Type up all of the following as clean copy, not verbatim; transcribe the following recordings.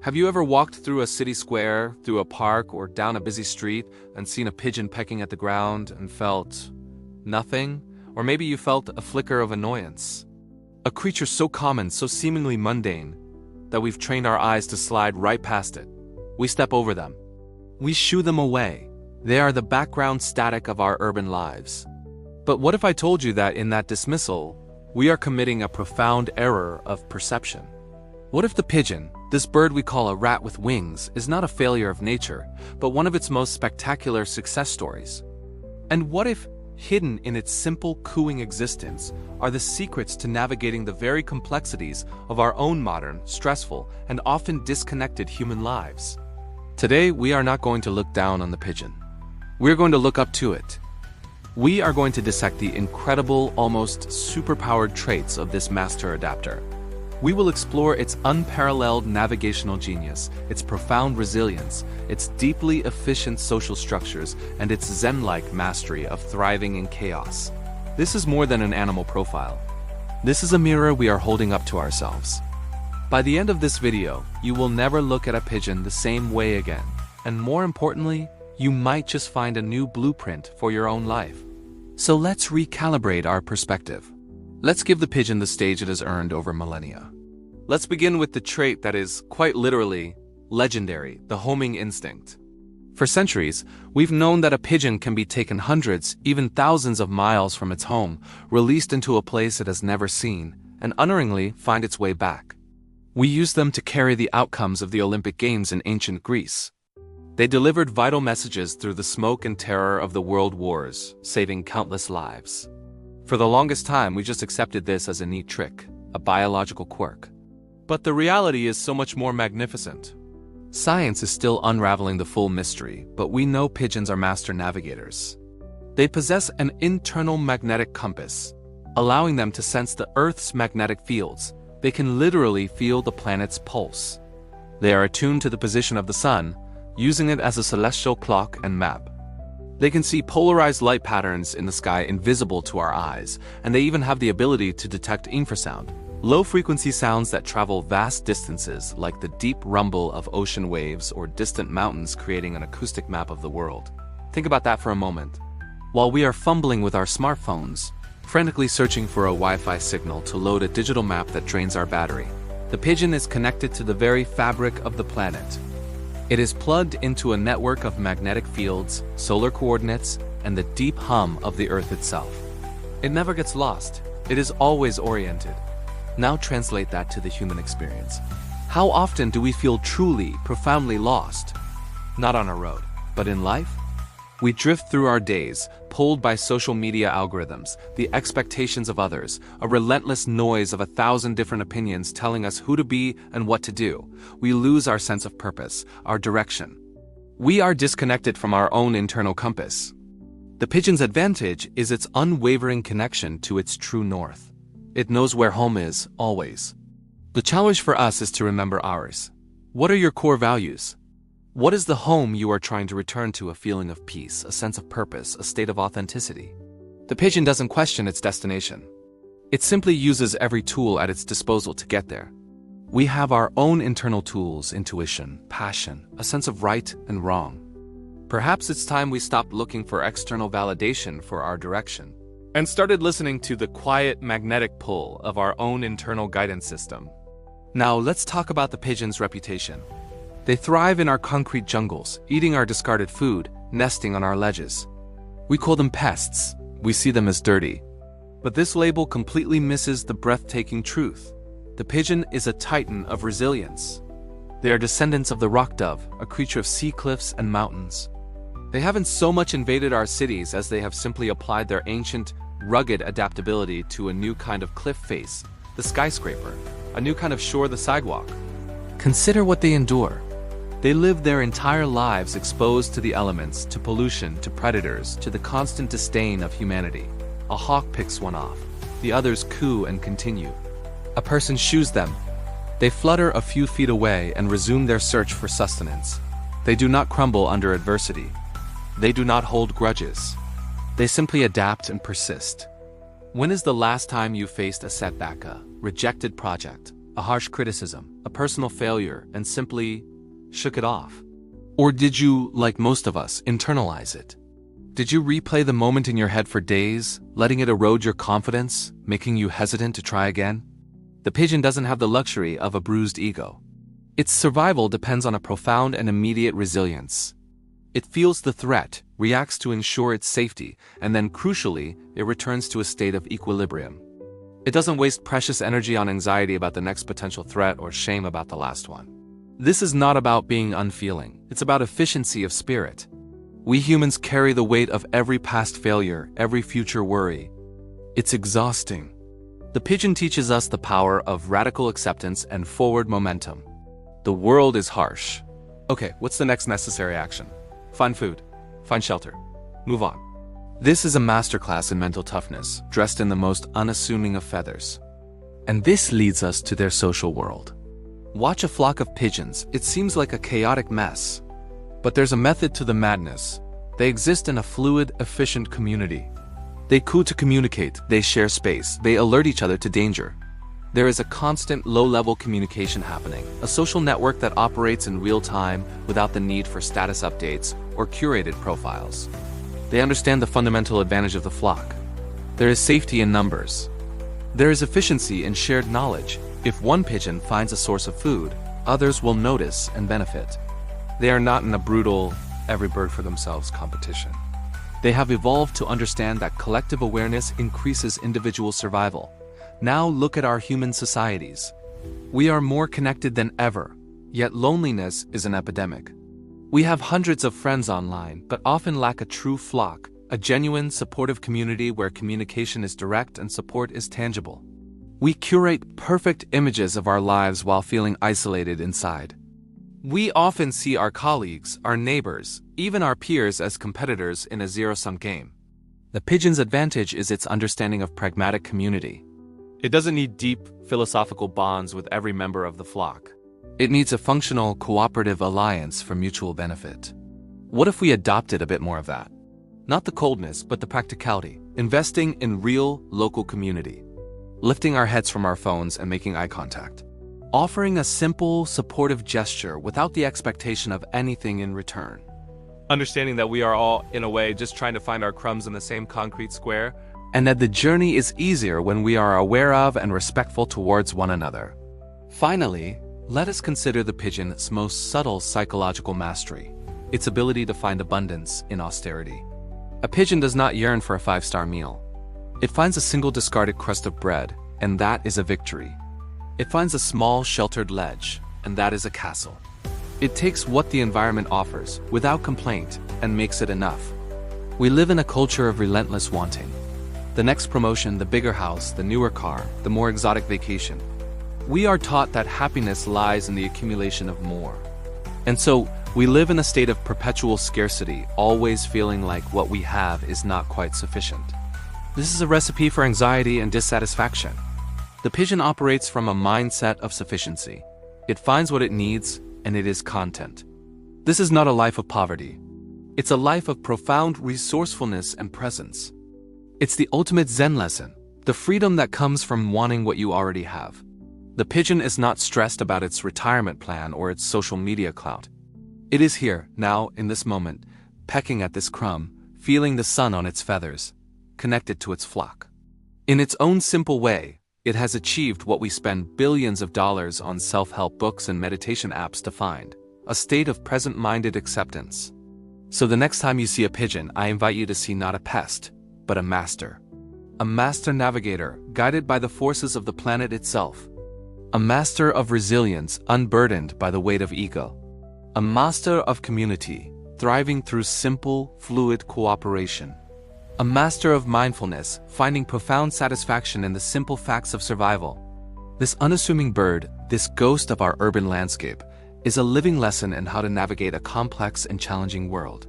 Have you ever walked through a city square, through a park, or down a busy street and seen a pigeon pecking at the ground and felt nothing? Or maybe you felt a flicker of annoyance. A creature so common, so seemingly mundane, that we've trained our eyes to slide right past it. We step over them. We shoo them away. They are the background static of our urban lives. But what if I told you that in that dismissal, we are committing a profound error of perception? What if the pigeon, this bird we call a rat with wings, is not a failure of nature, but one of its most spectacular success stories? And what if, hidden in its simple cooing existence, are the secrets to navigating the very complexities of our own modern, stressful, and often disconnected human lives? Today, we are not going to look down on the pigeon. We're going to look up to it. We are going to dissect the incredible, almost superpowered traits of this master adapter. We will explore its unparalleled navigational genius, its profound resilience, its deeply efficient social structures, and its Zen-like mastery of thriving in chaos. This is more than an animal profile. This is a mirror we are holding up to ourselves. By the end of this video, you will never look at a pigeon the same way again. And more importantly, you might just find a new blueprint for your own life. So let's recalibrate our perspective. Let's give the pigeon the stage it has earned over millennia. Let's begin with the trait that is, quite literally, legendary, the homing instinct. For centuries, we've known that a pigeon can be taken hundreds, even thousands of miles from its home, released into a place it has never seen, and unerringly find its way back. We used them to carry the outcomes of the Olympic Games in ancient Greece. They delivered vital messages through the smoke and terror of the world wars, saving countless lives. For the longest time, we just accepted this as a neat trick, a biological quirk. But the reality is so much more magnificent. Science is still unraveling the full mystery, but we know pigeons are master navigators. They possess an internal magnetic compass, allowing them to sense the Earth's magnetic fields. They can literally feel the planet's pulse. They are attuned to the position of the sun, using it as a celestial clock and map. They can see polarized light patterns in the sky invisible to our eyes, and they even have the ability to detect infrasound, low-frequency sounds that travel vast distances, like the deep rumble of ocean waves or distant mountains, creating an acoustic map of the world. Think about that for a moment. While we are fumbling with our smartphones, frantically searching for a Wi-Fi signal to load a digital map that drains our battery, the pigeon is connected to the very fabric of the planet. It is plugged into a network of magnetic fields, solar coordinates, and the deep hum of the Earth itself. It never gets lost. It is always oriented. Now translate that to the human experience. How often do we feel truly, profoundly lost? Not on a road, but in life? We drift through our days, pulled by social media algorithms, the expectations of others, a relentless noise of 1,000 different opinions telling us who to be and what to do. We lose our sense of purpose, our direction. We are disconnected from our own internal compass. The pigeon's advantage is its unwavering connection to its true north. It knows where home is, always. The challenge for us is to remember ours. What are your core values? What is the home you are trying to return to? A feeling of peace, a sense of purpose, a state of authenticity? The pigeon doesn't question its destination. It simply uses every tool at its disposal to get there. We have our own internal tools: intuition, passion, a sense of right and wrong. Perhaps it's time we stopped looking for external validation for our direction and started listening to the quiet magnetic pull of our own internal guidance system. Now let's talk about the pigeon's reputation. They thrive in our concrete jungles, eating our discarded food, nesting on our ledges. We call them pests. We see them as dirty. But this label completely misses the breathtaking truth. The pigeon is a titan of resilience. They are descendants of the rock dove, a creature of sea cliffs and mountains. They haven't so much invaded our cities as they have simply applied their ancient, rugged adaptability to a new kind of cliff face, the skyscraper, a new kind of shore, the sidewalk. Consider what they endure. They live their entire lives exposed to the elements, to pollution, to predators, to the constant disdain of humanity. A hawk picks one off. The others coo and continue. A person shoos them. They flutter a few feet away and resume their search for sustenance. They do not crumble under adversity. They do not hold grudges. They simply adapt and persist. When is the last time you faced a setback, a rejected project, a harsh criticism, a personal failure, and simply shook it off? Or did you, like most of us, internalize it? Did you replay the moment in your head for days, letting it erode your confidence, making you hesitant to try again? The pigeon doesn't have the luxury of a bruised ego. Its survival depends on a profound and immediate resilience. It feels the threat, reacts to ensure its safety, and then, crucially, it returns to a state of equilibrium. It doesn't waste precious energy on anxiety about the next potential threat or shame about the last one. This is not about being unfeeling. It's about efficiency of spirit. We humans carry the weight of every past failure, every future worry. It's exhausting. The pigeon teaches us the power of radical acceptance and forward momentum. The world is harsh. Okay, what's the next necessary action? Find food. Find shelter. Move on. This is a masterclass in mental toughness, dressed in the most unassuming of feathers. And this leads us to their social world. Watch a flock of pigeons. It seems like a chaotic mess. But there's a method to the madness. They exist in a fluid, efficient community. They coo to communicate, they share space, they alert each other to danger. There is a constant low-level communication happening, a social network that operates in real time without the need for status updates or curated profiles. They understand the fundamental advantage of the flock. There is safety in numbers. There is efficiency in shared knowledge. If one pigeon finds a source of food, others will notice and benefit. They are not in a brutal, every bird for themselves competition. They have evolved to understand that collective awareness increases individual survival. Now look at our human societies. We are more connected than ever, yet loneliness is an epidemic. We have hundreds of friends online, but often lack a true flock, a genuine, supportive community where communication is direct and support is tangible. We curate perfect images of our lives while feeling isolated inside. We often see our colleagues, our neighbors, even our peers as competitors in a zero-sum game. The pigeon's advantage is its understanding of pragmatic community. It doesn't need deep, philosophical bonds with every member of the flock. It needs a functional, cooperative alliance for mutual benefit. What if we adopted a bit more of that? Not the coldness, but the practicality. Investing in real, local community. Lifting our heads from our phones and making eye contact. Offering a simple, supportive gesture without the expectation of anything in return. Understanding that we are all, in a way, just trying to find our crumbs in the same concrete square, and that the journey is easier when we are aware of and respectful towards one another. Finally, let us consider the pigeon's most subtle psychological mastery, its ability to find abundance in austerity. A pigeon does not yearn for a 5-star meal. It finds a single discarded crust of bread, and that is a victory. It finds a small, sheltered ledge, and that is a castle. It takes what the environment offers, without complaint, and makes it enough. We live in a culture of relentless wanting. The next promotion, the bigger house, the newer car, the more exotic vacation. We are taught that happiness lies in the accumulation of more. And so, we live in a state of perpetual scarcity, always feeling like what we have is not quite sufficient. This is a recipe for anxiety and dissatisfaction. The pigeon operates from a mindset of sufficiency. It finds what it needs, and it is content. This is not a life of poverty. It's a life of profound resourcefulness and presence. It's the ultimate Zen lesson, the freedom that comes from wanting what you already have. The pigeon is not stressed about its retirement plan or its social media clout. It is here, now, in this moment, pecking at this crumb, feeling the sun on its feathers, connected to its flock. In its own simple way, it has achieved what we spend billions of dollars on self-help books and meditation apps to find, a state of present-minded acceptance. So the next time you see a pigeon, I invite you to see not a pest, but a master. A master navigator, guided by the forces of the planet itself. A master of resilience, unburdened by the weight of ego. A master of community, thriving through simple, fluid cooperation. A master of mindfulness, finding profound satisfaction in the simple facts of survival. This unassuming bird, this ghost of our urban landscape, is a living lesson in how to navigate a complex and challenging world.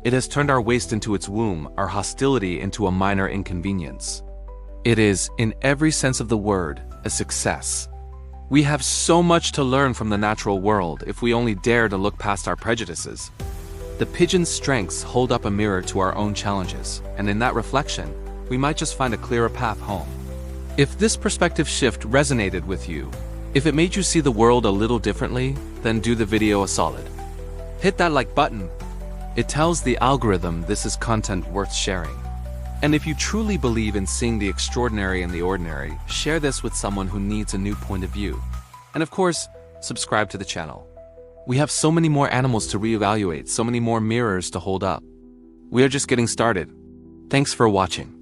It has turned our waste into its womb, our hostility into a minor inconvenience. It is, in every sense of the word, a success. We have so much to learn from the natural world if we only dare to look past our prejudices. The pigeon's strengths hold up a mirror to our own challenges, and in that reflection, we might just find a clearer path home. If this perspective shift resonated with you, If it made you see the world a little differently, then do the video a solid. Hit that like button. It tells the algorithm this is content worth sharing. And if you truly believe in seeing the extraordinary in the ordinary, share this with someone who needs a new point of view. And of course, subscribe to the channel. We have so many more animals to reevaluate, so many more mirrors to hold up. We are just getting started. Thanks for watching.